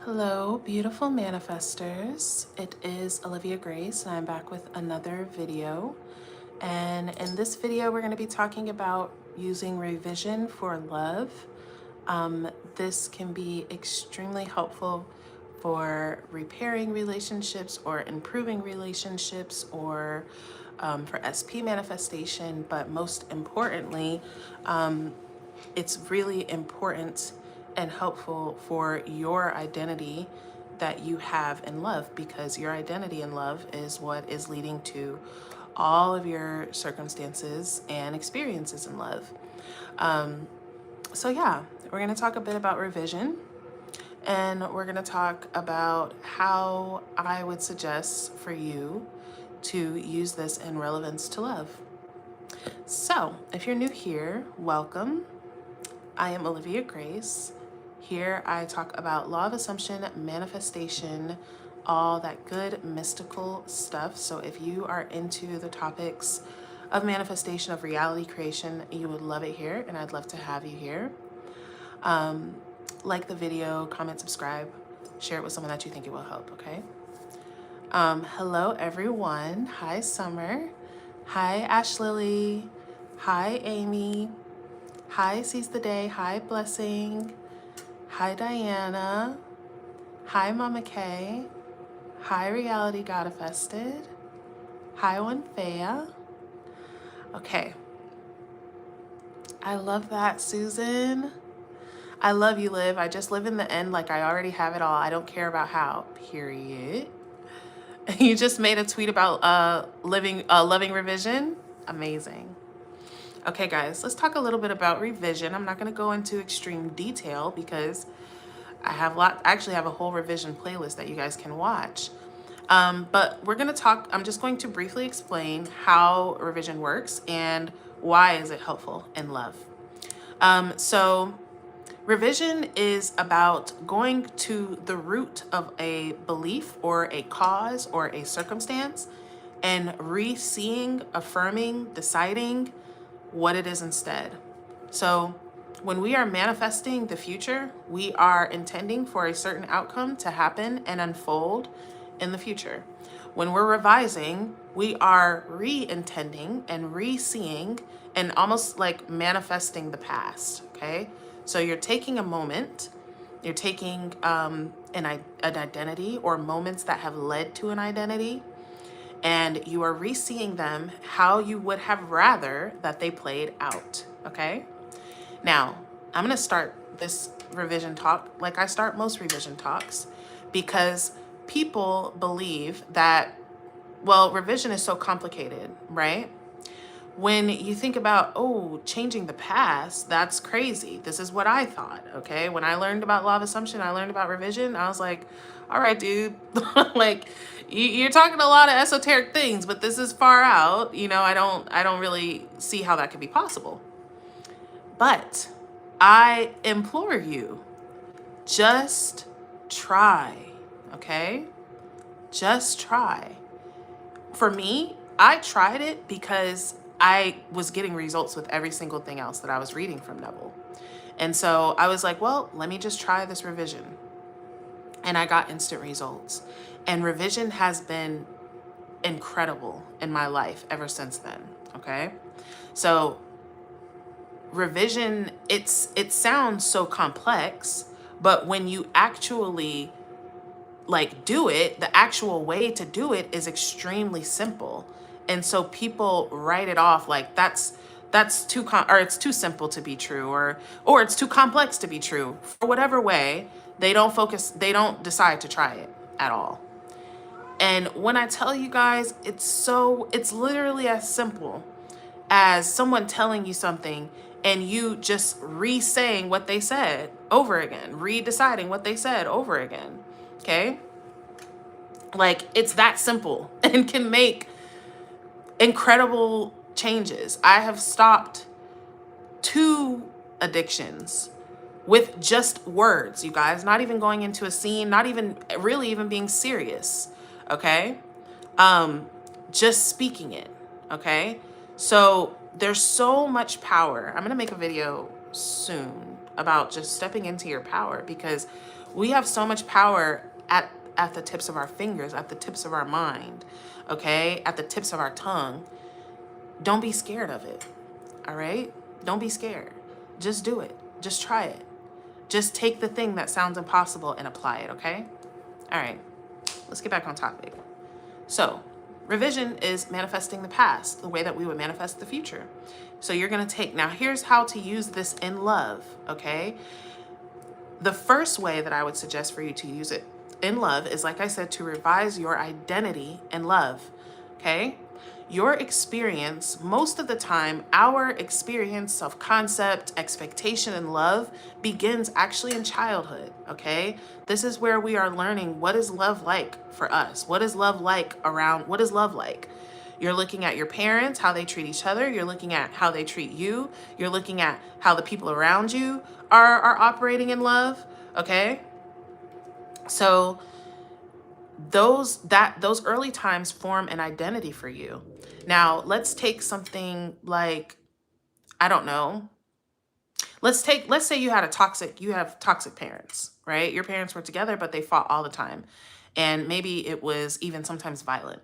Hello, beautiful manifestors. It is Olivia Grace, and I'm back with another video. And in this video, we're going to be talking about using revision for love. This can be extremely helpful for repairing relationships or improving relationships or for SP manifestation, but most importantly, it's really important and helpful for your identity that you have in love, because your identity in love is what is leading to all of your circumstances and experiences in love. So yeah, we're going to talk a bit about revision, and we're going to talk about how I would suggest for you to use this in relevance to love. So if you're new here, welcome. I am Olivia Grace. Here I talk about law of assumption, manifestation, all that good mystical stuff. So if you are into the topics of manifestation, of reality creation, you would love it here, and I'd love to have you here. Like the video, comment, subscribe, share it with someone that you think it will help, okay? Hello everyone. Hi Summer. Hi Ash Lily. Hi Amy. Hi Seize the Day. Hi Blessing. Hi Diana. Hi Mama Kay. Hi Reality Goddard. Hi One Fea. Okay. I love that, Susan. I love you, Liv. I just live in the end like I already have it all. I don't care about how, period. You just made a tweet about loving revision. Amazing. Okay, guys, let's talk a little bit about revision. I'm not going to go into extreme detail because I actually have a whole revision playlist that you guys can watch. But we're going to talk, I'm just going to briefly explain how revision works and why is it helpful in love. So revision is about going to the root of a belief or a cause or a circumstance and re-seeing, affirming, deciding what it is instead. So when we are manifesting the future, we are intending for a certain outcome to happen and unfold in the future. When we're revising, we are re-intending and re-seeing and almost like manifesting the past, okay? So you're taking a moment, you're taking an identity or moments that have led to an identity, and you are re-seeing them how you would have rather that they played out, okay? Now, I'm gonna start this revision talk like I start most revision talks, because people believe that, well, revision is so complicated, right? When you think about, oh, changing the past, that's crazy. This is what I thought, okay? When I learned about law of assumption, I learned about revision, I was like, all right, dude, like you're talking a lot of esoteric things, but this is far out, you know, I don't really see how that could be possible. But I implore you, just try, okay? Just try. For me, I tried it because I was getting results with every single thing else that I was reading from Neville. And so I was like, well, let me just try this revision. And I got instant results. And revision has been incredible in my life ever since then, okay? So revision, it sounds so complex, but when you actually like do it, the actual way to do it is extremely simple. And so people write it off like that's too it's too simple to be true, or it's too complex to be true. For whatever way, they don't decide to try it at all. And when I tell you guys, it's literally as simple as someone telling you something and you just re-saying what they said over again, re-deciding what they said over again, okay? Like, it's that simple and can make incredible changes. I have stopped 2 addictions with just words, you guys, not even going into a scene, not even really even being serious, okay? Just speaking it, okay? So there's so much power. I'm gonna make a video soon about just stepping into your power, because we have so much power at the tips of our fingers, at the tips of our mind, okay? At the tips of our tongue. Don't be scared of it, all right? Don't be scared. Just do it. Just try it. Just take the thing that sounds impossible and apply it, okay? All right, let's get back on topic. So, revision is manifesting the past, the way that we would manifest the future. So you're gonna take, now here's how to use this in love, okay? The first way that I would suggest for you to use it in love is, like I said, to revise your identity in love, okay? Your experience, most of the time, our experience, self-concept, expectation, and love begins actually in childhood, okay? This is where we are learning what is love like for us. What is love like around, what is love like? You're looking at your parents, how they treat each other. You're looking at how they treat you. You're looking at how the people around you are operating in love, okay? So those early times form an identity for you. Now, let's take something like, I don't know. Let's say you have toxic parents, right? Your parents were together, but they fought all the time. And maybe it was even sometimes violent.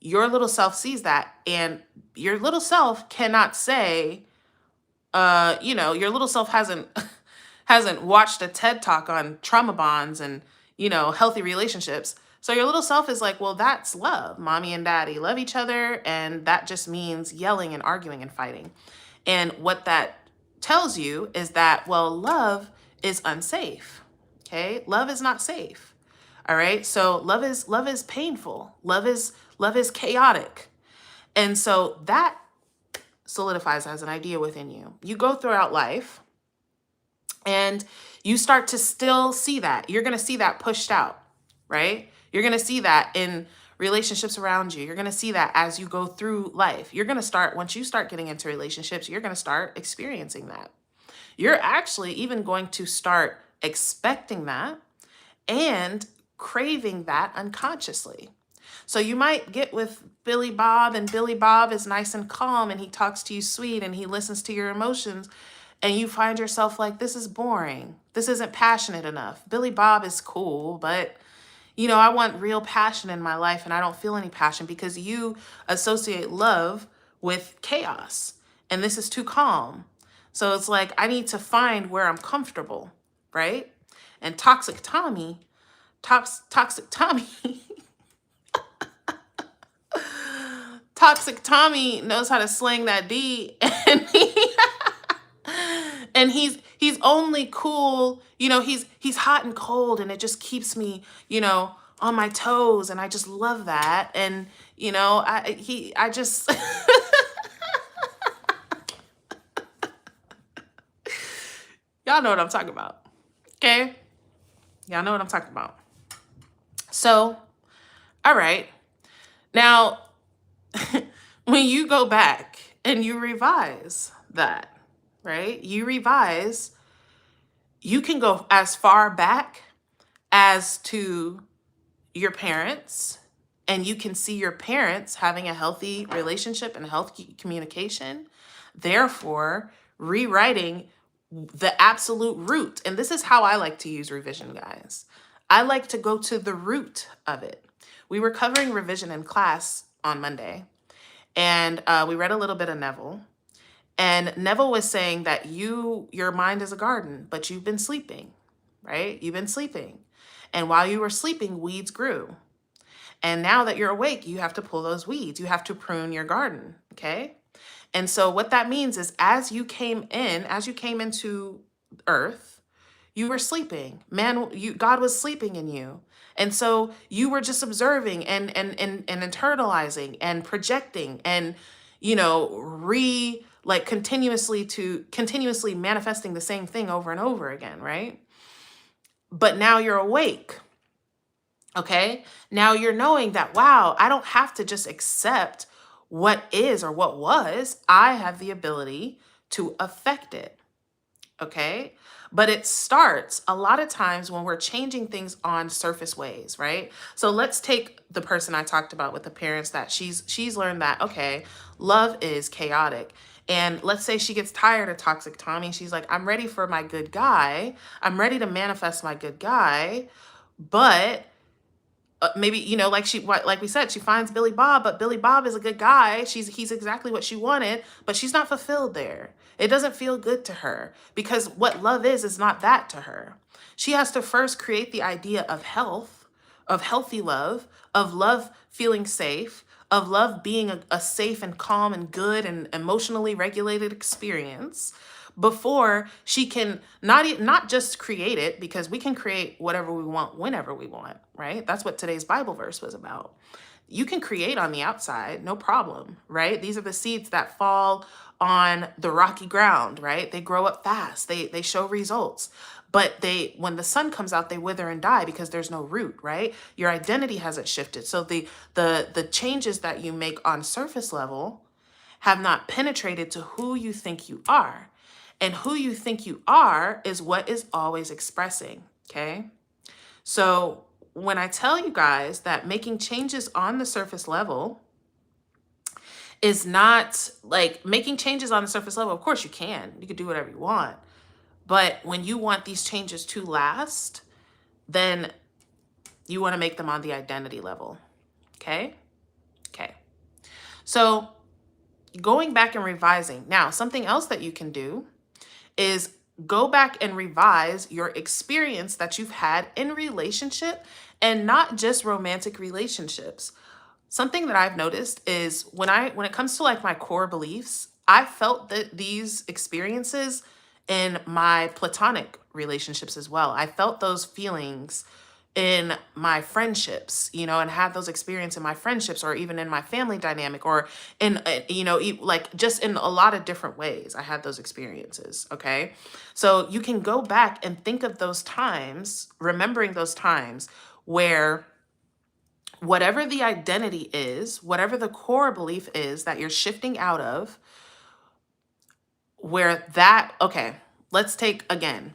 Your little self sees that, and your little self cannot say, your little self hasn't watched a TED talk on trauma bonds and, healthy relationships. So your little self is like, well, that's love. Mommy and daddy love each other, and that just means yelling and arguing and fighting. And what that tells you is that, well, love is unsafe. Okay? Love is not safe. All right? So love is painful. Love is chaotic. And so that solidifies as an idea within you. You go throughout life and you start to still see that. You're going to see that pushed out, right? You're going to see that in relationships around you. You're going to see that as you go through life. You're going to start, once you start getting into relationships, you're going to start experiencing that. You're actually even going to start expecting that and craving that unconsciously. So you might get with Billy Bob, and Billy Bob is nice and calm, and he talks to you sweet, and he listens to your emotions, and you find yourself like, this is boring. This isn't passionate enough. Billy Bob is cool, but I want real passion in my life, and I don't feel any passion because you associate love with chaos, and this is too calm. So it's like, I need to find where I'm comfortable, right? And toxic Tommy Toxic Tommy knows how to slang that D, and he's only cool, he's hot and cold, and it just keeps me, on my toes, and I just love that. And I just y'all know what I'm talking about. Okay? Y'all know what I'm talking about. So, all right. Now, when you go back and you revise that, right? You revise, you can go as far back as to your parents, and you can see your parents having a healthy relationship and healthy communication, therefore rewriting the absolute root. And this is how I like to use revision, guys. I like to go to the root of it. We were covering revision in class on Monday, and we read a little bit of Neville. And Neville was saying that your mind is a garden, but you've been sleeping, right? You've been sleeping. And while you were sleeping, weeds grew. And now that you're awake, you have to pull those weeds. You have to prune your garden, okay? And so what that means is as you came into earth, you were sleeping. God was sleeping in you. And so you were just observing and internalizing and projecting and, continuously manifesting the same thing over and over again, right? But now you're awake. Okay? Now you're knowing that, wow, I don't have to just accept what is or what was. I have the ability to affect it. Okay? But it starts a lot of times when we're changing things on surface ways, right? So let's take the person I talked about with the parents that she's learned that, okay, love is chaotic. And let's say she gets tired of toxic Tommy. She's like, I'm ready for my good guy. I'm ready to manifest my good guy. But maybe, you know, like we said, she finds Billy Bob, but Billy Bob is a good guy. He's exactly what she wanted, but she's not fulfilled there. It doesn't feel good to her because what love is not that to her. She has to first create the idea of health, of healthy love, of love feeling safe, of love being a safe and calm and good and emotionally regulated experience before she can not just create it, because we can create whatever we want whenever we want, right? That's what today's Bible verse was about. You can create on the outside, no problem, right? These are the seeds that fall on the rocky ground, right? They grow up fast. They show results. But when the sun comes out, they wither and die because there's no root, right? Your identity hasn't shifted. So the changes that you make on surface level have not penetrated to who you think you are. And who you think you are is what is always expressing, okay? So when I tell you guys that making changes on the surface level is not like making changes on the surface level, of course you can do whatever you want. But when you want these changes to last, then you want to make them on the identity level, okay? Okay. So going back and revising. Now, something else that you can do is go back and revise your experience that you've had in relationship, and not just romantic relationships. Something that I've noticed is when it comes to like my core beliefs, I felt that these experiences in my platonic relationships as well. I felt those feelings in my friendships, you know, and had those experiences in my friendships, or even in my family dynamic, or in, you know, like just in a lot of different ways. I had those experiences. Okay. So you can go back and think of those times, remembering those times where whatever the identity is, whatever the core belief is that you're shifting out of, where that, okay, let's take again.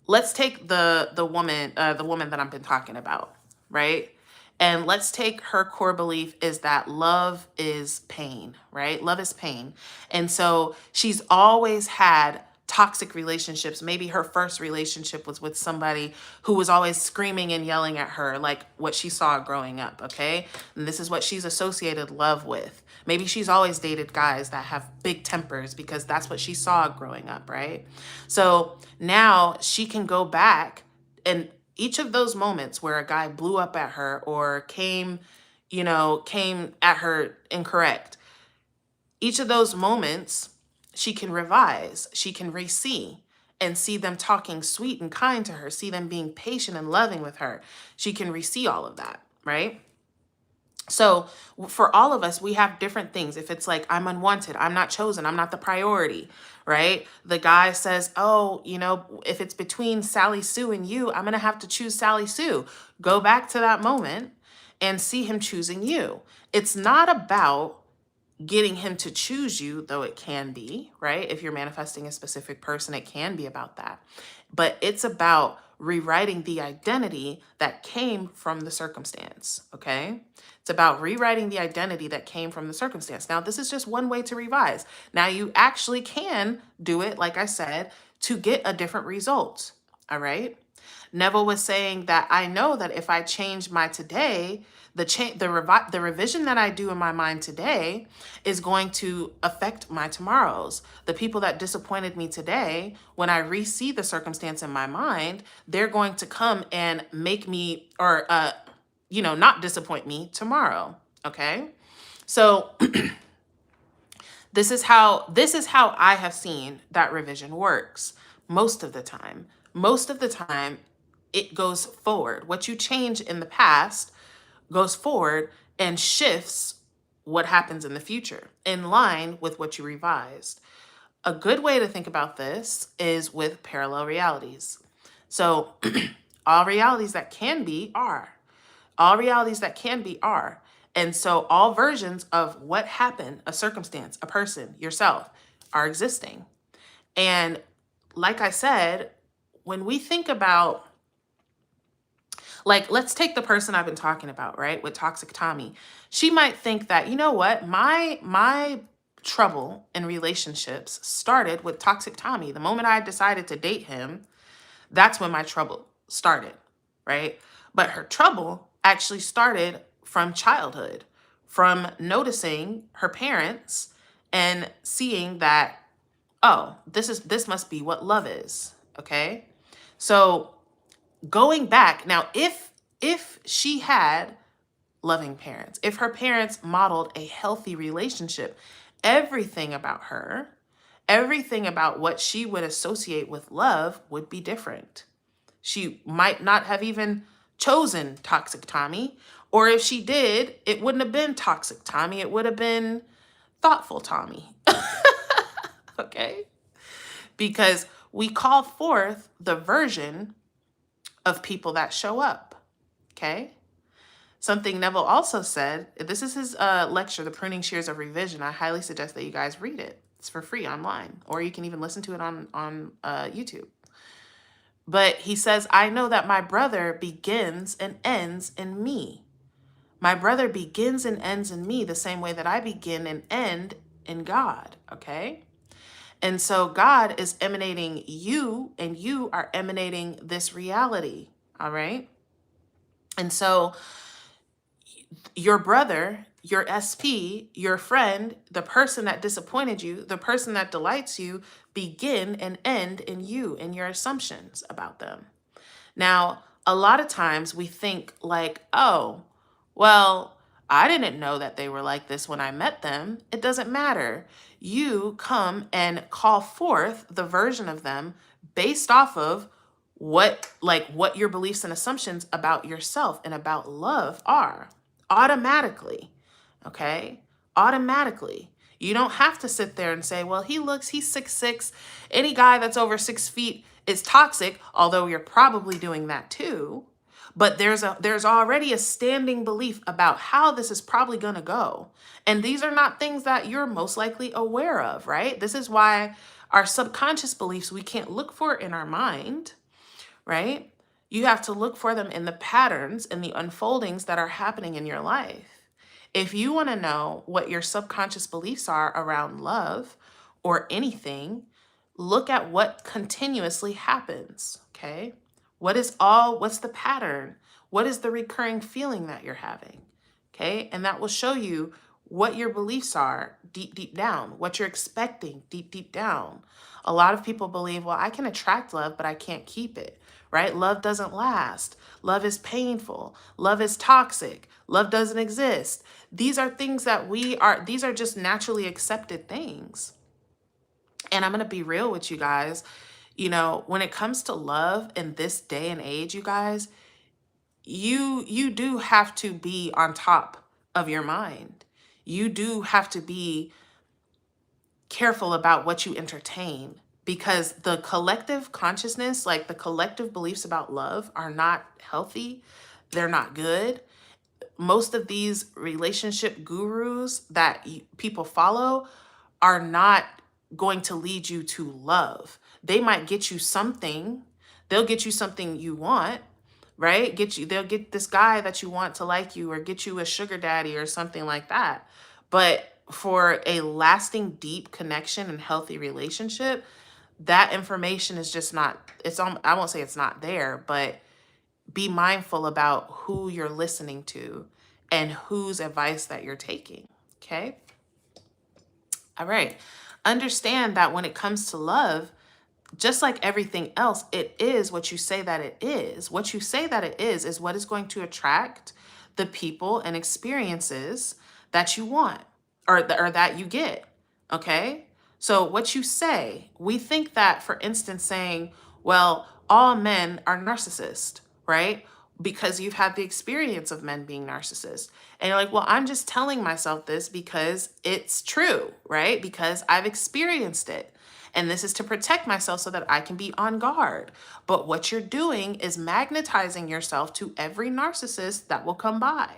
Let's take the woman that I've been talking about, right? And let's take her core belief is that love is pain, right? Love is pain. And so she's always had toxic relationships. Maybe her first relationship was with somebody who was always screaming and yelling at her, like what she saw growing up, okay? And this is what she's associated love with. Maybe she's always dated guys that have big tempers because that's what she saw growing up, right? So now she can go back, and each of those moments where a guy blew up at her or came at her incorrect, each of those moments she can revise, she can re-see and see them talking sweet and kind to her, see them being patient and loving with her. She can re-see all of that, right? So for all of us, we have different things. If it's like, I'm unwanted, I'm not chosen, I'm not the priority, right? The guy says, oh, you know, if it's between Sally Sue and you, I'm going to have to choose Sally Sue. Go back to that moment and see him choosing you. It's not about getting him to choose you, though it can be, right? If you're manifesting a specific person, it can be about that. But it's about rewriting the identity that came from the circumstance, okay? It's about rewriting the identity that came from the circumstance. Now, this is just one way to revise. Now, you actually can do it, like I said, to get a different result, all right? Neville was saying that I know that if I change my today, the revision that I do in my mind today is going to affect my tomorrows. The people that disappointed me today, when I re-see the circumstance in my mind, they're going to come and make me, or not disappoint me tomorrow. Okay, so this is how I have seen that revision works most of the time. Most of the time, it goes forward. What you change in the past goes forward and shifts what happens in the future in line with what you revised. A good way to think about this is with parallel realities. So all realities that can be are. All realities that can be are. And so all versions of what happened, a circumstance, a person, yourself, are existing. And like I said, when we think about, like, let's take the person I've been talking about, right? With Toxic Tommy. She might think that, you know what, my trouble in relationships started with Toxic Tommy. The moment I decided to date him, that's when my trouble started, right? But her trouble actually started from childhood, from noticing her parents and seeing that, oh, this must be what love is, okay? So going back now, if she had loving parents, if her parents modeled a healthy relationship, everything about her, everything about what she would associate with love would be different. She might not have even chosen Toxic Tommy, or if she did, it wouldn't have been Toxic Tommy. It would have been Thoughtful Tommy. Okay? Because we call forth the version of people that show up. Okay? Something Neville also said, this is his lecture, The Pruning Shears of Revision. I highly suggest that you guys read it. It's for free online, or you can even listen to it on YouTube. But he says, I know that my brother begins and ends in me. My brother begins and ends in me the same way that I begin and end in God, okay? And so God is emanating you, and you are emanating this reality, all right? And so your brother, your SP, your friend, the person that disappointed you, the person that delights you, begin and end in you and your assumptions about them. Now, a lot of times we think like, oh, well, I didn't know that they were like this when I met them. It doesn't matter. You come and call forth the version of them based off of what your beliefs and assumptions about yourself and about love are. Automatically, okay? Automatically. You don't have to sit there and say, well, he's 6'6". Any guy that's over 6 feet is toxic, although you're probably doing that too. But there's already a standing belief about how this is probably going to go. And these are not things that you're most likely aware of, right? This is why our subconscious beliefs, we can't look for in our mind, right? You have to look for them in the patterns and the unfoldings that are happening in your life. If you want to know what your subconscious beliefs are around love or anything, look at what continuously happens, okay? What's the pattern? What is the recurring feeling that you're having, okay? And that will show you what your beliefs are deep, deep down, what you're expecting deep, deep down. A lot of people believe, well, I can attract love, but I can't keep it, right? Love doesn't last. Love is painful. Love is toxic. Love doesn't exist. These are things that these are just naturally accepted things. And I'm going to be real with you guys. You know, when it comes to love in this day and age, you guys, you do have to be on top of your mind. You do have to be careful about what you entertain, because the collective consciousness, like the collective beliefs about love, are not healthy. They're not good. Most of these relationship gurus that people follow are not going to lead you to love. They might get you something. They'll get you something you want, right? They'll get this guy that you want to like you, or get you a sugar daddy or something like that. But for a lasting, deep connection and healthy relationship, that information is just not, I won't say it's not there, but be mindful about who you're listening to and whose advice that you're taking, okay? All right. Understand that when it comes to love, just like everything else, it is what you say that it is. What you say that it is what is going to attract the people and experiences that you want or that you get, okay? So what you say, we think that, for instance, saying, well, all men are narcissists, right? Because you've had the experience of men being narcissists. And you're like, well, I'm just telling myself this because it's true, right? Because I've experienced it. And this is to protect myself so that I can be on guard. But what you're doing is magnetizing yourself to every narcissist that will come by,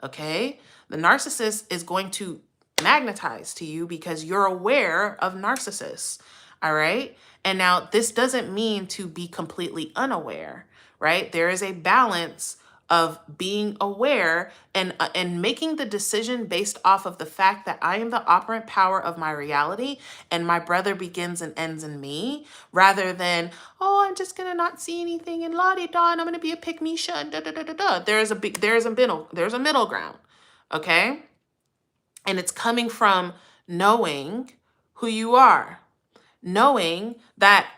okay? The narcissist is going to magnetize to you because you're aware of narcissists, all right? And now this doesn't mean to be completely unaware, right? There is a balance of being aware and making the decision based off of the fact that I am the operant power of my reality and my brother begins and ends in me, rather than, oh, I'm just gonna not see anything and la-di-da and I'm gonna be a pick-me-sha and da-da-da-da-da. There's a middle ground, okay? And it's coming from knowing who you are, knowing that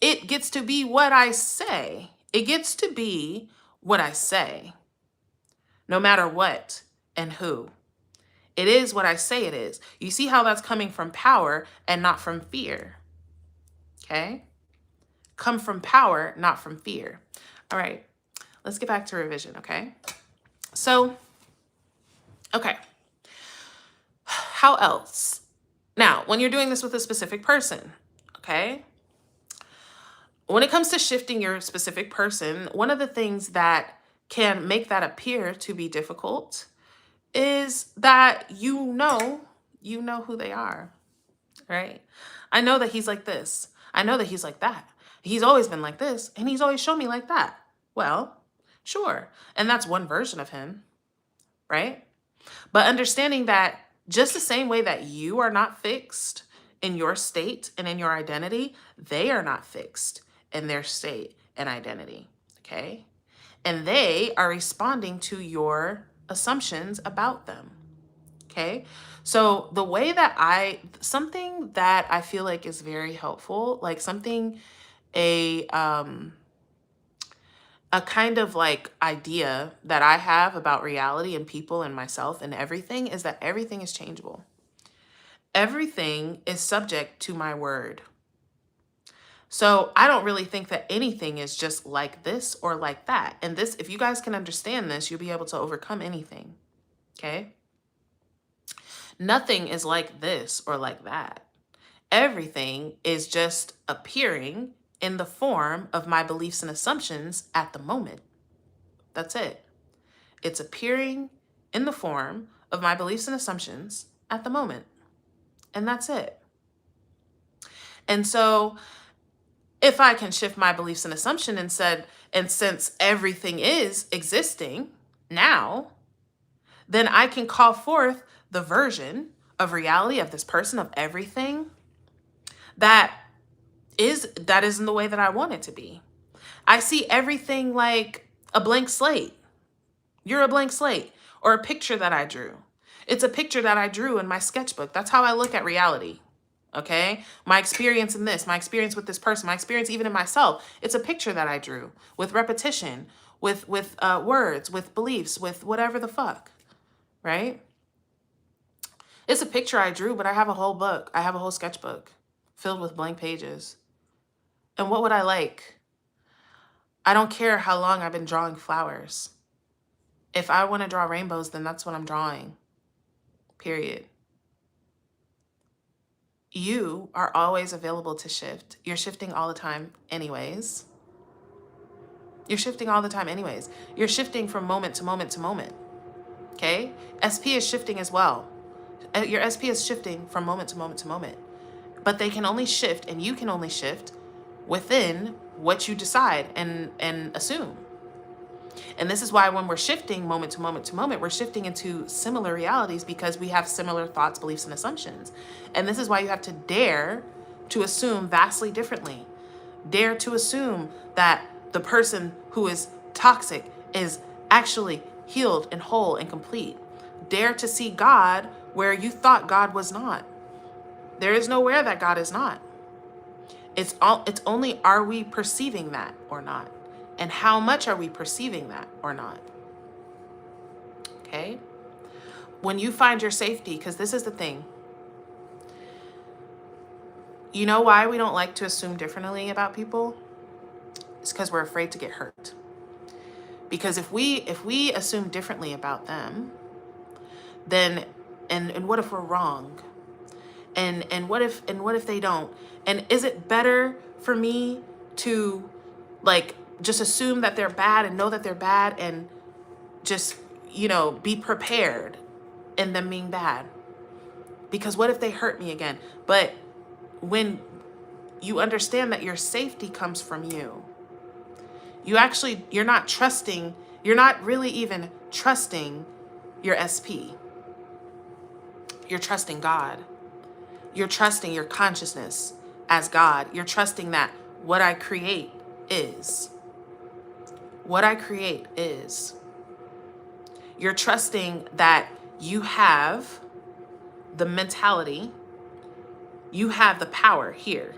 it gets to be what I say. It gets to be what I say, no matter what and who. It is what I say it is. You see how that's coming from power and not from fear, okay? Come from power, not from fear. All right, let's get back to revision, okay? So, okay. How else? Now, when you're doing this with a specific person, okay? When it comes to shifting your specific person, one of the things that can make that appear to be difficult is that you know who they are, right? I know that he's like this. I know that he's like that. He's always been like this, and he's always shown me like that. Well, sure. And that's one version of him, right? But understanding that just the same way that you are not fixed in your state and in your identity, they are not fixed in their state and identity, okay? And they are responding to your assumptions about them, okay? So the way that something that I feel like is very helpful, like a kind of like idea that I have about reality and people and myself and everything, is that everything is changeable. Everything is subject to my word. So I don't really think that anything is just like this or like that. And this, if you guys can understand this, you'll be able to overcome anything, okay? Nothing is like this or like that. Everything is just appearing in the form of my beliefs and assumptions at the moment. That's it. It's appearing in the form of my beliefs and assumptions at the moment. And that's it. And so if I can shift my beliefs and assumption and since everything is existing now, then I can call forth the version of reality of this person, of everything that is in the way that I want it to be. I see everything like a blank slate. You're a blank slate, or a picture that I drew. It's a picture that I drew in my sketchbook. That's how I look at reality. Okay? My experience in this, my experience with this person, my experience even in myself, it's a picture that I drew with repetition, with words, with beliefs, with whatever the fuck, right? It's a picture I drew, but I have a whole book. I have a whole sketchbook filled with blank pages. And what would I like? I don't care how long I've been drawing flowers. If I want to draw rainbows, then that's what I'm drawing. Period. You are always available to shift. You're shifting all the time anyways. You're shifting all the time anyways. You're shifting from moment to moment to moment. Okay? SP is shifting as well. Your SP is shifting from moment to moment to moment. But they can only shift, and you can only shift within what you decide and assume. And this is why when we're shifting moment to moment to moment, we're shifting into similar realities because we have similar thoughts, beliefs, and assumptions. And this is why you have to dare to assume vastly differently. Dare to assume that the person who is toxic is actually healed and whole and complete. Dare to see God where you thought God was not. There is nowhere that God is not. It's only, are we perceiving that or not? And how much are we perceiving that or not? Okay? When you find your safety, because this is the thing. You know why we don't like to assume differently about people? It's because we're afraid to get hurt. Because if we assume differently about them, then and what if we're wrong? And what if they don't? And is it better for me to like just assume that they're bad and know that they're bad and just, be prepared in them being bad? Because what if they hurt me again? But when you understand that your safety comes from you, you're not trusting You're not really even trusting your SP. You're trusting God. You're trusting your consciousness as God. You're trusting that what I create is. What I create is. You're trusting that you have the mentality, you have the power here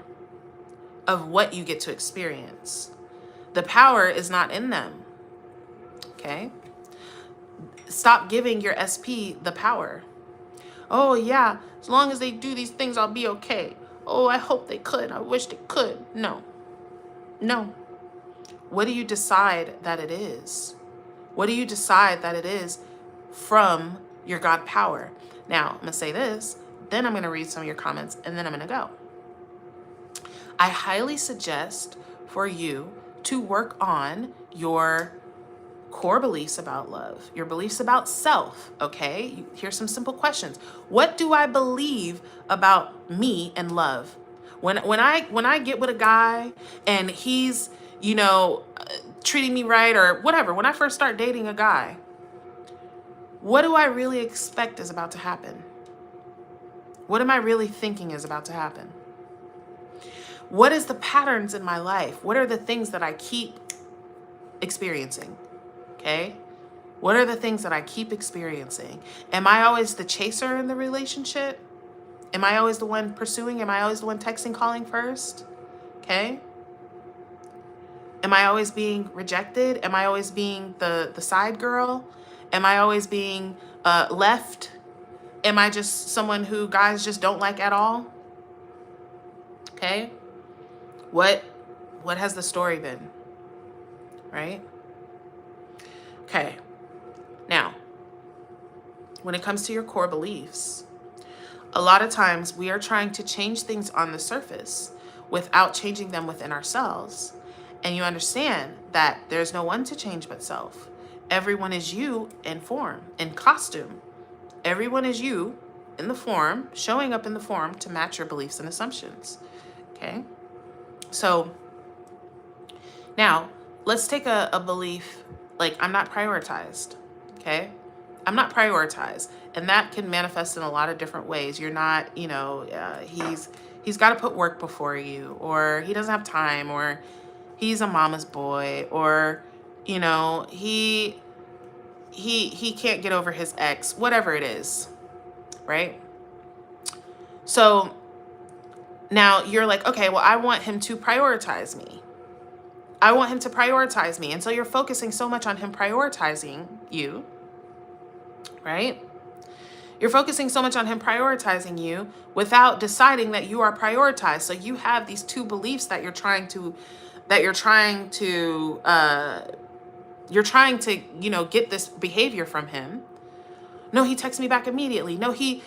of what you get to experience. The power is not in them, okay? Stop giving your SP the power. Oh yeah, as long as they do these things, I'll be okay. Oh, I hope they could. I wish they could. No. No. What do you decide that it is? What do you decide that it is from your God power? Now, I'm going to say this, then I'm going to read some of your comments, and then I'm going to go. I highly suggest for you to work on your core beliefs about love, your beliefs about self, okay? Here's some simple questions. What do I believe about me and love? When I get with a guy and he's, treating me right or whatever, when I first start dating a guy, what do I really expect is about to happen? What am I really thinking is about to happen? What is the patterns in my life? What are the things that I keep experiencing? Okay? What are the things that I keep experiencing? Am I always the chaser in the relationship? Am I always the one pursuing? Am I always the one texting, calling first? Okay? Am I always being rejected? Am I always being the side girl? Am I always being left? Am I just someone who guys just don't like at all? Okay? What has the story been? Right? Okay. Now, when it comes to your core beliefs, a lot of times we are trying to change things on the surface without changing them within ourselves. And you understand that there's no one to change but self. Everyone is you in form, in costume. Everyone is you in the form, showing up in the form to match your beliefs and assumptions. Okay? So now let's take a belief like I'm not prioritized. Okay? I'm not prioritized. And that can manifest in a lot of different ways. You're not, he's got to put work before you, or he doesn't have time, or he's a mama's boy, or, he can't get over his ex, whatever it is, right? So now you're like, okay, well, I want him to prioritize me. I want him to prioritize me. And so you're focusing so much on him prioritizing you, right? You're focusing so much on him prioritizing you without deciding that you are prioritized. So you have these two beliefs that you're trying to get this behavior from him. No, he texts me back immediately. No, he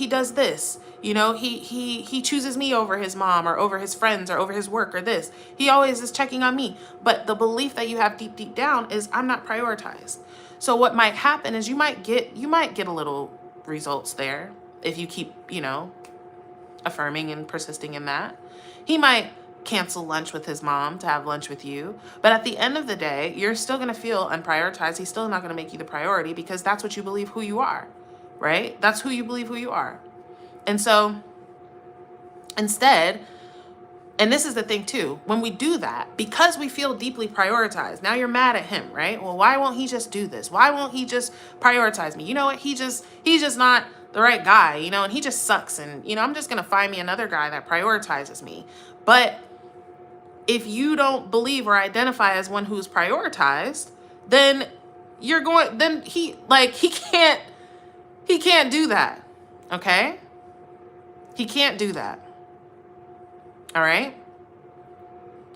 does this. He chooses me over his mom or over his friends or over his work or this. He always is checking on me. But the belief that you have deep down is I'm not prioritized. So what might happen is you might get a little results there if you keep, affirming and persisting in that. He might cancel lunch with his mom to have lunch with you. But at the end of the day, you're still going to feel unprioritized. He's still not going to make you the priority because that's what you believe who you are, right? That's who you believe who you are. And so instead, and this is the thing too, when we do that, because we feel deeply prioritized, now you're mad at him, right? Well, why won't he just do this? Why won't he just prioritize me? You know what? He's just not the right guy, and he just sucks. And, I'm just going to find me another guy that prioritizes me. But if you don't believe or identify as one who's prioritized, then he can't do that. Okay? He can't do that. All right?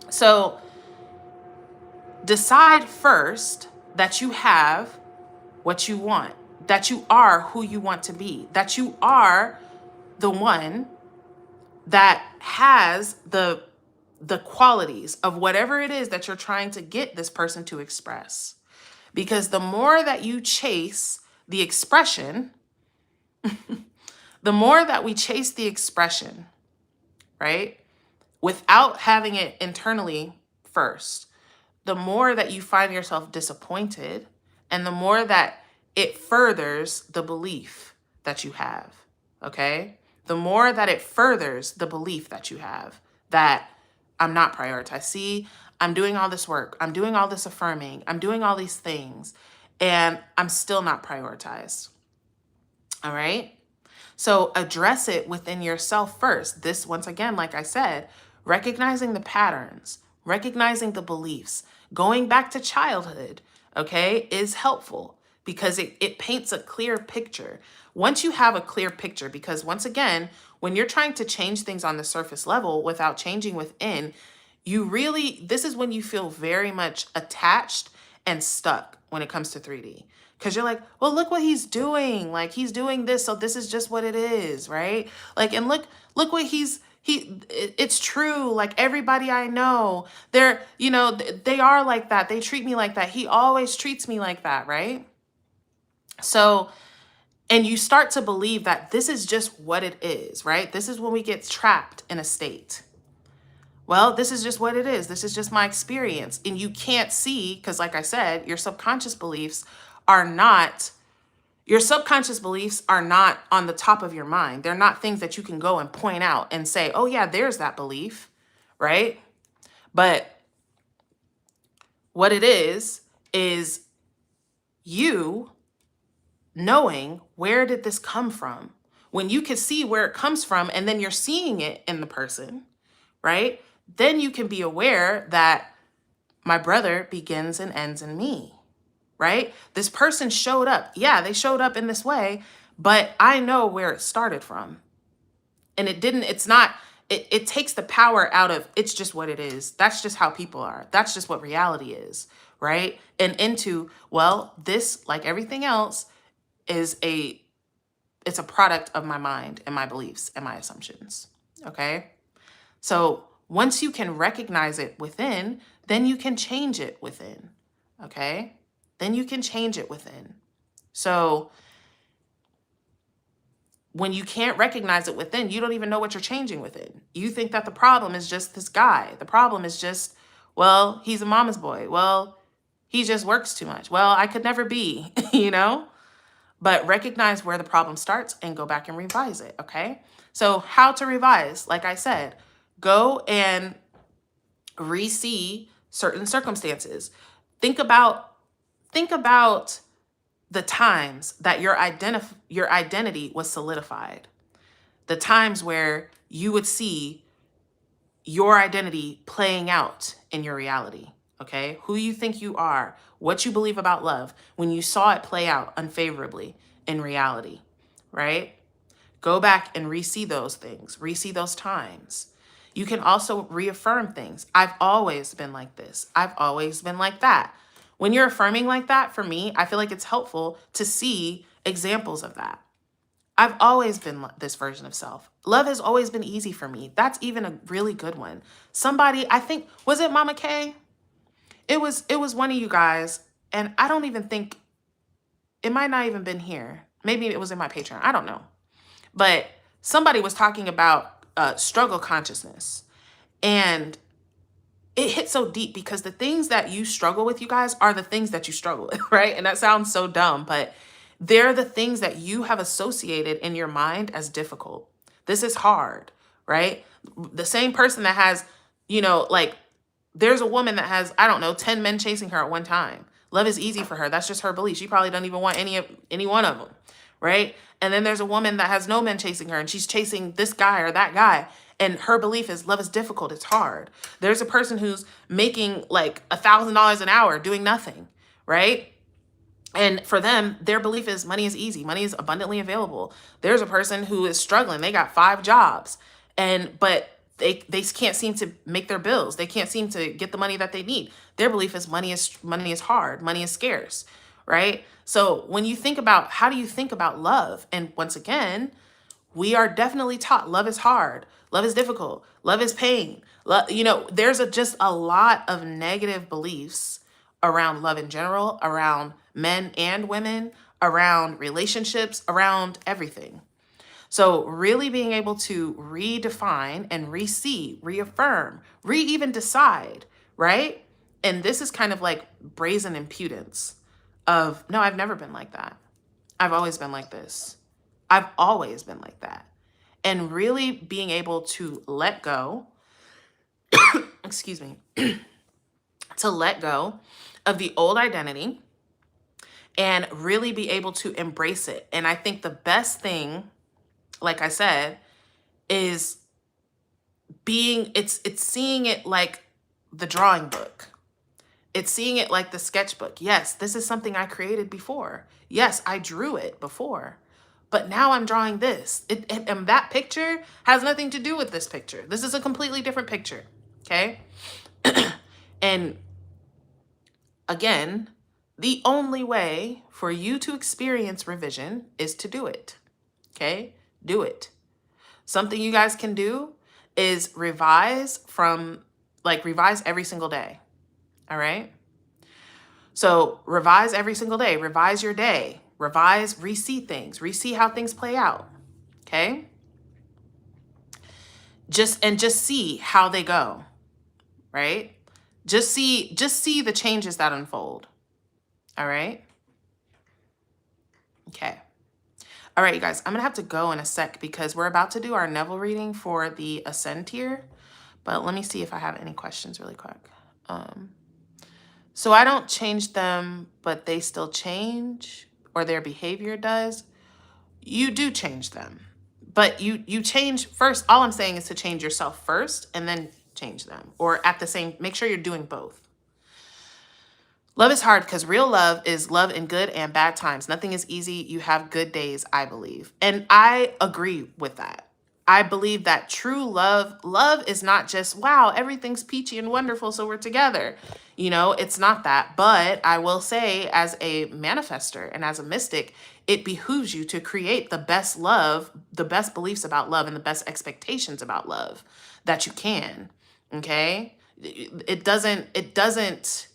So decide first that you have what you want, that you are who you want to be, that you are the one that has the qualities of whatever it is that you're trying to get this person to express. Because the more that you chase the expression, the more that we chase the expression, right, without having it internally first, the more that you find yourself disappointed, and the more that it furthers the belief that you have, okay? The more that it furthers the belief that you have that I'm not prioritized. See, I'm doing all this work. I'm doing all this affirming. I'm doing all these things, and I'm still not prioritized. All right? So address it within yourself first. This, once again, like I said, recognizing the patterns, recognizing the beliefs, going back to childhood, okay, is helpful because it paints a clear picture. Once you have a clear picture, because once again, when you're trying to change things on the surface level without changing within, this is when you feel very much attached and stuck when it comes to 3D. Because you're like, well, look what he's doing. Like, he's doing this, so this is just what it is, right? Like, and look what it's true. Like, everybody I know, they are like that. They treat me like that. He always treats me like that, right? So, and you start to believe that this is just what it is, right? This is when we get trapped in a state. Well, this is just what it is. This is just my experience. And you can't see, because like I said, your subconscious beliefs are not on the top of your mind. They're not things that you can go and point out and say, oh yeah, there's that belief, right? But what it is you knowing, where did this come from? When you can see where it comes from and then you're seeing it in the person, right? Then you can be aware that my brother begins and ends in me, right? This person showed up. Yeah, they showed up in this way, but I know where it started from. And it takes the power out of, it's just what it is. That's just how people are. That's just what reality is, right? And into, well, this, like everything else, it's a product of my mind and my beliefs and my assumptions, okay? So once you can recognize it within, then you can change it within, okay? Then you can change it within. So when you can't recognize it within, you don't even know what you're changing within. You think that the problem is just this guy. The problem is just, well, he's a mama's boy. Well, he just works too much. Well, I could never be, But recognize where the problem starts and go back and revise it, okay? So how to revise, like I said, go and re-see certain circumstances. Think about the times that your identity was solidified. The times where you would see your identity playing out in your reality, okay? Who you think you are, what you believe about love, when you saw it play out unfavorably in reality, right? Go back and re-see those things, re-see those times. You can also reaffirm things. I've always been like this. I've always been like that. When you're affirming like that, for me, I feel like it's helpful to see examples of that. I've always been this version of self. Love has always been easy for me. That's even a really good one. Somebody, I think, was it Mama K? It was one of you guys, and I don't even think, it might not even been here. Maybe it was in my Patreon. I don't know. But somebody was talking about struggle consciousness. And it hit so deep because the things that you struggle with, you guys, are the things that you struggle with, right? And that sounds so dumb, but they're the things that you have associated in your mind as difficult. This is hard, right? The same person that has, there's a woman that has, 10 men chasing her at one time. Love is easy for her. That's just her belief. She probably doesn't even want any one of them, right? And then there's a woman that has no men chasing her and she's chasing this guy or that guy. And her belief is love is difficult. It's hard. There's a person who's making like $1,000 an hour doing nothing, right? And for them, their belief is money is easy. Money is abundantly available. There's a person who is struggling. They got 5 jobs, but they can't seem to make their bills. They can't seem to get the money that they need. Their belief is money is hard. Money is scarce, right? So when you think about, how do you think about love? And once again, we are definitely taught love is hard. Love is difficult. Love is pain. There's just a lot of negative beliefs around love in general, around men and women, around relationships, around everything. So really being able to redefine and re-see, reaffirm, even decide, right? And this is kind of like brazen impudence of, no, I've never been like that. I've always been like this. I've always been like that. And really being able to let go, excuse me, to let go of the old identity and really be able to embrace it. And I think the best thing, like I said, is it's seeing it like the drawing book. It's seeing it like the sketchbook. Yes, this is something I created before. Yes, I drew it before. But now I'm drawing this. And that picture has nothing to do with this picture. This is a completely different picture. Okay? And again, the only way for you to experience revision is to do it. Okay? Do it. Something you guys can do is revise every single day. All right? So revise every single day. Revise your day. Revise, re-see things. Re-see how things play out. Okay? Just see how they go. Right? Just see the changes that unfold. All right? Okay. All right, you guys, I'm going to have to go in a sec because we're about to do our Neville reading for the Ascend tier. But let me see if I have any questions really quick. So I don't change them, but they still change, or their behavior does. You do change them, but you change first. All I'm saying is to change yourself first and then change them, or at the same, make sure you're doing both. Love is hard because real love is love in good and bad times. Nothing is easy. You have good days, I believe. And I agree with that. I believe that true love is not just, wow, everything's peachy and wonderful, so we're together. You know, it's not that. But I will say, as a manifester and as a mystic, it behooves you to create the best love, the best beliefs about love, and the best expectations about love that you can. Okay? It doesn't,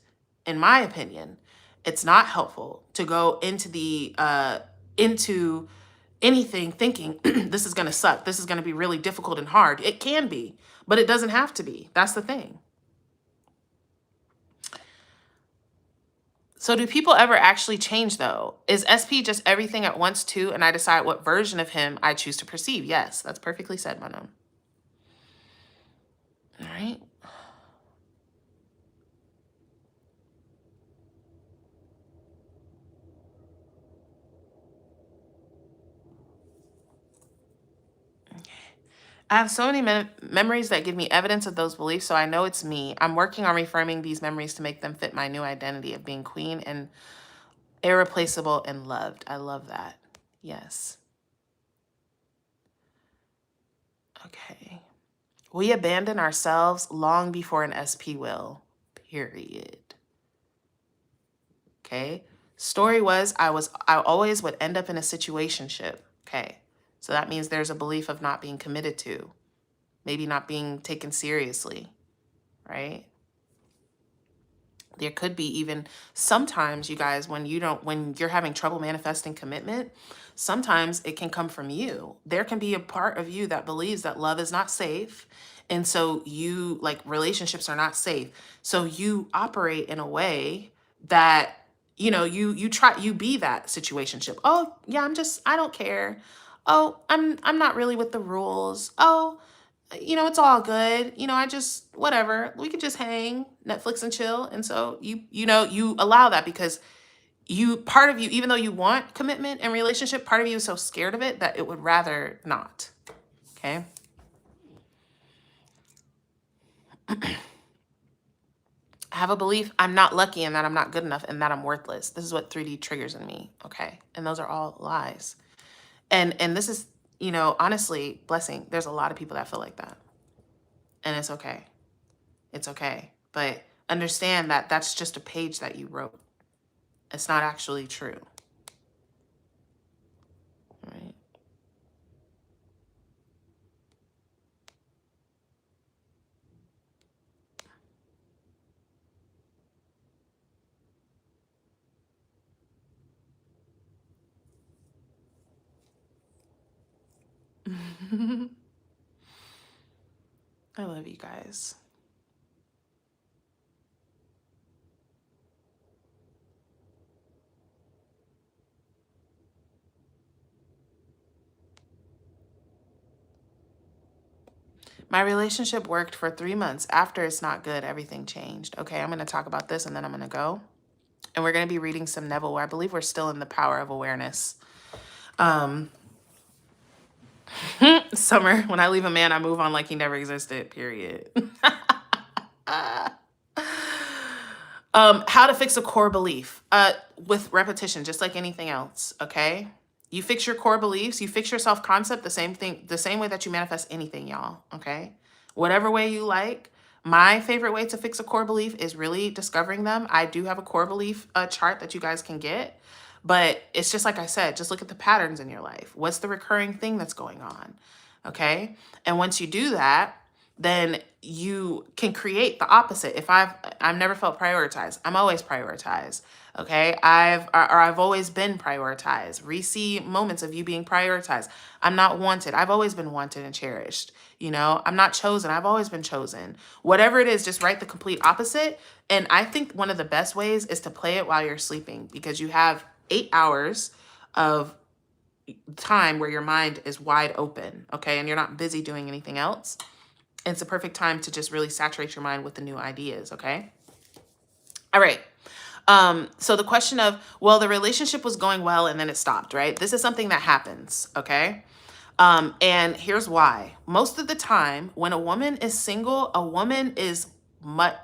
in my opinion, it's not helpful to go into anything thinking this is going to suck. This is going to be really difficult and hard. It can be, but it doesn't have to be. That's the thing. So do people ever actually change though? Is SP just everything at once too, and I decide what version of him I choose to perceive? Yes, that's perfectly said, Manon. All right. I have so many memories that give me evidence of those beliefs, so I know it's me. I'm working on reframing these memories to make them fit my new identity of being queen and irreplaceable and loved. I love that. Yes. Okay. We abandon ourselves long before an SP will. Period. Okay. Story was I always would end up in a situationship. Okay. So that means there's a belief of not being committed to, maybe not being taken seriously, right? There could be even sometimes, you guys, when you're having trouble manifesting commitment, sometimes it can come from you. There can be a part of you that believes that love is not safe. And so you, like, relationships are not safe. So you operate in a way that, you be that situationship. Oh yeah, I don't care. Oh, I'm not really with the rules. Oh, it's all good. I just, whatever, we could just hang, Netflix and chill. And so you allow that because part of you, even though you want commitment and relationship, part of you is so scared of it that it would rather not. Okay. I have a belief I'm not lucky and that I'm not good enough and that I'm worthless. This is what 3D triggers in me. Okay. And those are all lies. And this is, honestly, blessing. There's a lot of people that feel like that. And it's okay. It's okay. But understand that that's just a page that you wrote. It's not actually true. Right? I love you guys. My relationship worked for 3 months. After it's not good, everything changed. Okay, I'm going to talk about this and then I'm going to go. And we're going to be reading some Neville. I believe we're still in the power of awareness. Summer, when I leave a man, I move on like he never existed, period. How to fix a core belief with repetition, just like anything else, okay? You fix your core beliefs, you fix your self-concept, the same way that you manifest anything, y'all, okay? Whatever way you like. My favorite way to fix a core belief is really discovering them. I do have a core belief chart that you guys can get, but it's just like I said, just look at the patterns in your life. What's the recurring thing that's going on, okay? And once you do that, then you can create the opposite. If I've never felt prioritized, I'm always prioritized. Okay. I've always been prioritized. Receive moments of you being prioritized. I'm not wanted. I've always been wanted and cherished. You know, I'm not chosen. I've always been chosen. Whatever it is, just write the complete opposite. And I think one of the best ways is to play it while you're sleeping, because you have 8 hours of time where your mind is wide open. Okay. And you're not busy doing anything else. It's a perfect time to just really saturate your mind with the new ideas, okay? All right. So the question of, well, the relationship was going well and then it stopped, right? This is something that happens, okay? And here's why. Most of the time when a woman is single, a woman is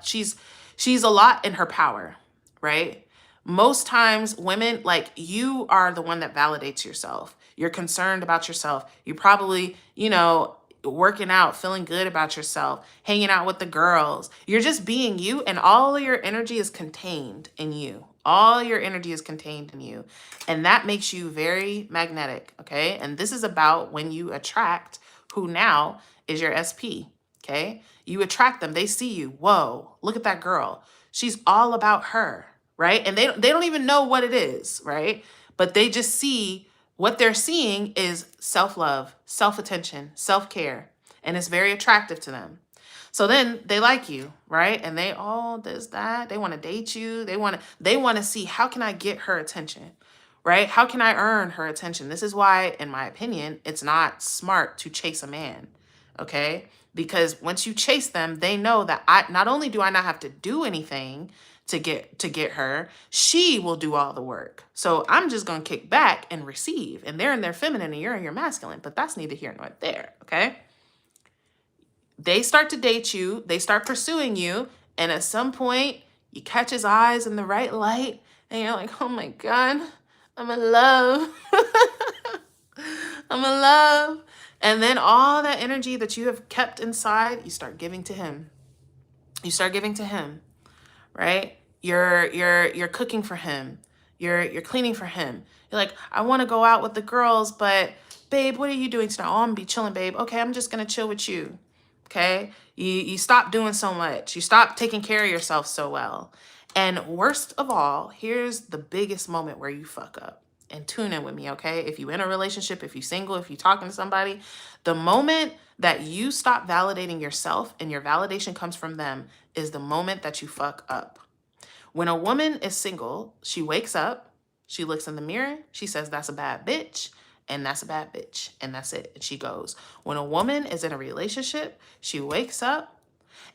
she's a lot in her power, right? Most times women, like, you are the one that validates yourself. You're concerned about yourself. You probably, you know, working out, feeling good about yourself, hanging out with the girls. You're just being you, and all of your energy is contained in you. All your energy is contained in you. And that makes you very magnetic, okay? And this is about when you attract who now is your SP, okay? You attract them. They see you. Whoa, look at that girl. She's all about her, right? And they don't even know what it is, right? But they just see, what they're seeing is self-love, self-attention, self-care, and it's very attractive to them. So then they like you, right? And they all does that. They want to date you. They want to see, how can I get her attention, right? How can I earn her attention? This is why, in my opinion, it's not smart to chase a man, okay? Because once you chase them, they know that not only do I not have to do anything to get her, she will do all the work. So I'm just going to kick back and receive. And they're in their feminine and you're in your masculine, but that's neither here nor there, okay? They start to date you, they start pursuing you, and at some point you catch his eyes in the right light and you're like, oh my God, I'm in love. I'm in love. And then all that energy that you have kept inside, you start giving to him. You start giving to him, right? You're cooking for him. You're cleaning for him. You're like, I want to go out with the girls, but babe, what are you doing tonight? Oh, I'm gonna be chilling, babe. Okay, I'm just gonna chill with you. Okay? You stop doing so much. You stop taking care of yourself so well. And worst of all, here's the biggest moment where you fuck up. And tune in with me, okay? If you're in a relationship, if you're single, if you're talking to somebody, the moment that you stop validating yourself and your validation comes from them is the moment that you fuck up. When a woman is single, she wakes up, she looks in the mirror, she says, that's a bad bitch, and that's a bad bitch, and that's it, and she goes. When a woman is in a relationship, she wakes up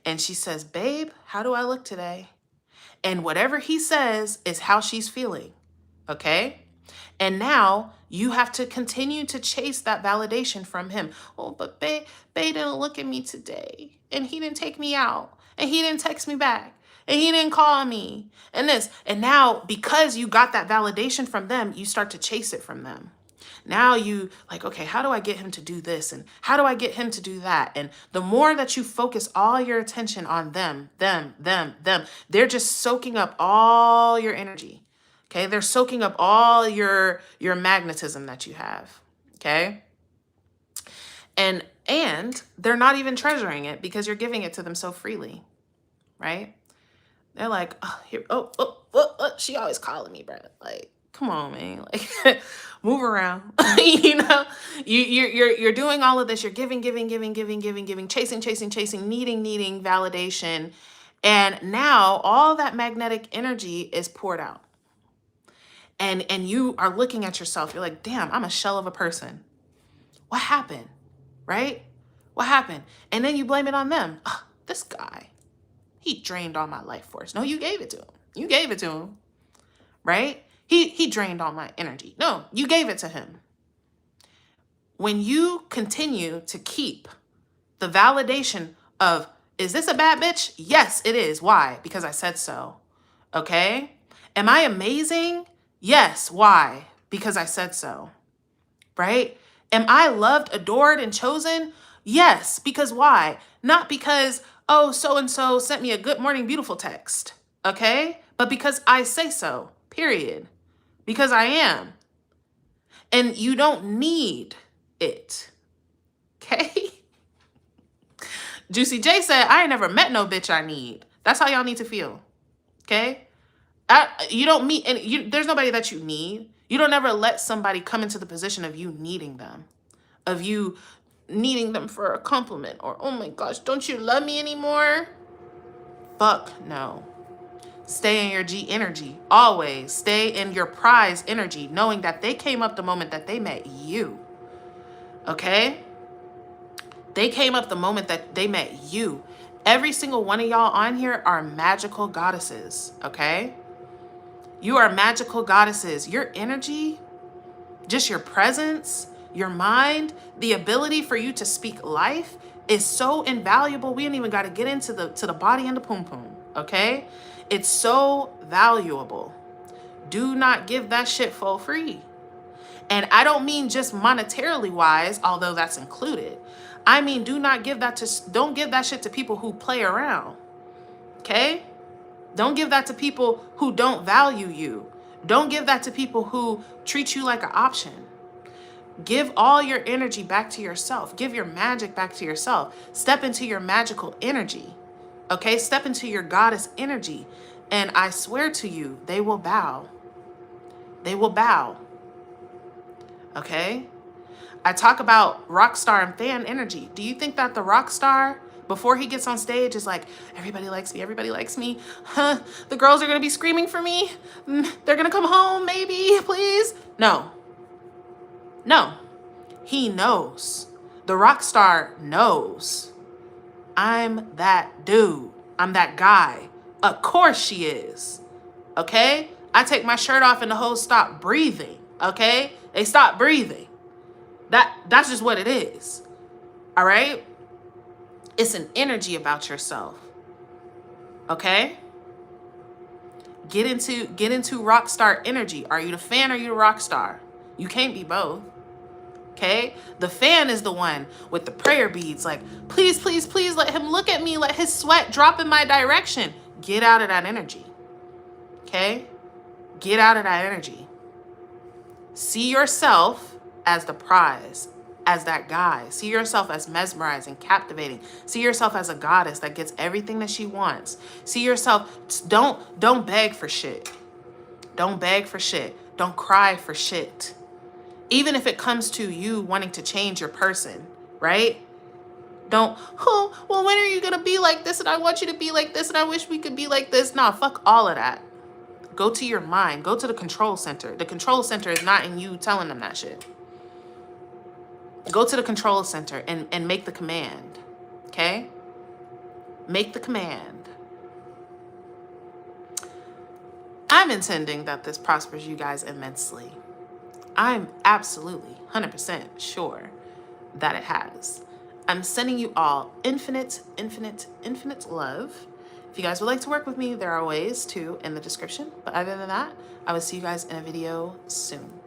and she says, babe, how do I look today? And whatever he says is how she's feeling, okay? And now you have to continue to chase that validation from him. Oh, but babe didn't look at me today, and he didn't take me out, and he didn't text me back, and he didn't call me, and this. And now, because you got that validation from them, you start to chase it from them. Now you like, okay, how do I get him to do this? And how do I get him to do that? And the more that you focus all your attention on them, they're just soaking up all your energy. Okay, they're soaking up all your magnetism that you have. Okay, and they're not even treasuring it because you're giving it to them so freely, right? They're like, oh, here, she always calling me, bro. Like, come on, man. Like, move around. You know, you're doing all of this. You're giving, chasing, needing validation, and now all that magnetic energy is poured out. And you are looking at yourself. You're like, damn, I'm a shell of a person. What happened? Right? What happened? And then you blame it on them. This guy, he drained all my life force. No, you gave it to him. You gave it to him, right? He drained all my energy. No, you gave it to him. When you continue to keep the validation of, is this a bad bitch? Yes, it is. Why? Because I said so. Okay? Am I amazing? Yes. Why? Because I said so. Right? Am I loved, adored, and chosen? Yes. Because why? Not because, oh, so-and-so sent me a good morning beautiful text. Okay? But because I say so. Period. Because I am. And you don't need it. Okay? Juicy J said, I ain't never met no bitch I need. That's how y'all need to feel. Okay? You don't meet, and there's nobody that you need. You don't ever let somebody come into the position of you needing them, of you needing them for a compliment, or, oh my gosh, don't you love me anymore? Fuck no. Stay in your G energy. Always stay in your prize energy, knowing that they came up the moment that they met you. Okay? They came up the moment that they met you. Every single one of y'all on here are magical goddesses, okay? You are magical goddesses. Your energy, just your presence, your mind, the ability for you to speak life is so invaluable. We ain't even got to get into the body and the pum pum, okay? It's so valuable. Do not give that shit for free. And I don't mean just monetarily wise, although that's included. I mean, don't give that shit to people who play around. Okay? Don't give that to people who don't value you. Don't give that to people who treat you like an option. Give all your energy back to yourself. Give your magic back to yourself. Step into your magical energy. Okay? Step into your goddess energy. And I swear to you, they will bow. They will bow. Okay? I talk about rock star and fan energy. Do you think that the rock star, before he gets on stage, is like, everybody likes me, everybody likes me. Huh? The girls are going to be screaming for me. They're going to come home, maybe, please. No. No. He knows. The rock star knows. I'm that dude. I'm that guy. Of course she is. Okay? I take my shirt off and the hoes stop breathing. Okay? They stop breathing. That's just what it is. All right? It's an energy about yourself. Okay? Get into rock star energy. Are you the fan or are you the rock star? You can't be both. Okay? The fan is the one with the prayer beads, like, please, please, please let him look at me, let his sweat drop in my direction. Get out of that energy. Okay? Get out of that energy. See yourself as the prize, as that guy. See yourself as mesmerizing, captivating. See yourself as a goddess that gets everything that she wants. See yourself, don't beg for shit. Don't beg for shit. Don't cry for shit. Even if it comes to you wanting to change your person, right? Don't, oh, well, when are you gonna be like this? And I want you to be like this, and I wish we could be like this. Nah, fuck all of that. Go to your mind. Go to the control center. The control center is not in you telling them that shit. Go to the control center and make the command. Okay? Make the command. I'm intending that this prospers you guys immensely. I'm absolutely 100% sure that it has. I'm sending you all infinite, infinite, infinite love. If you guys would like to work with me, there are ways to in the description. But other than that, I will see you guys in a video soon.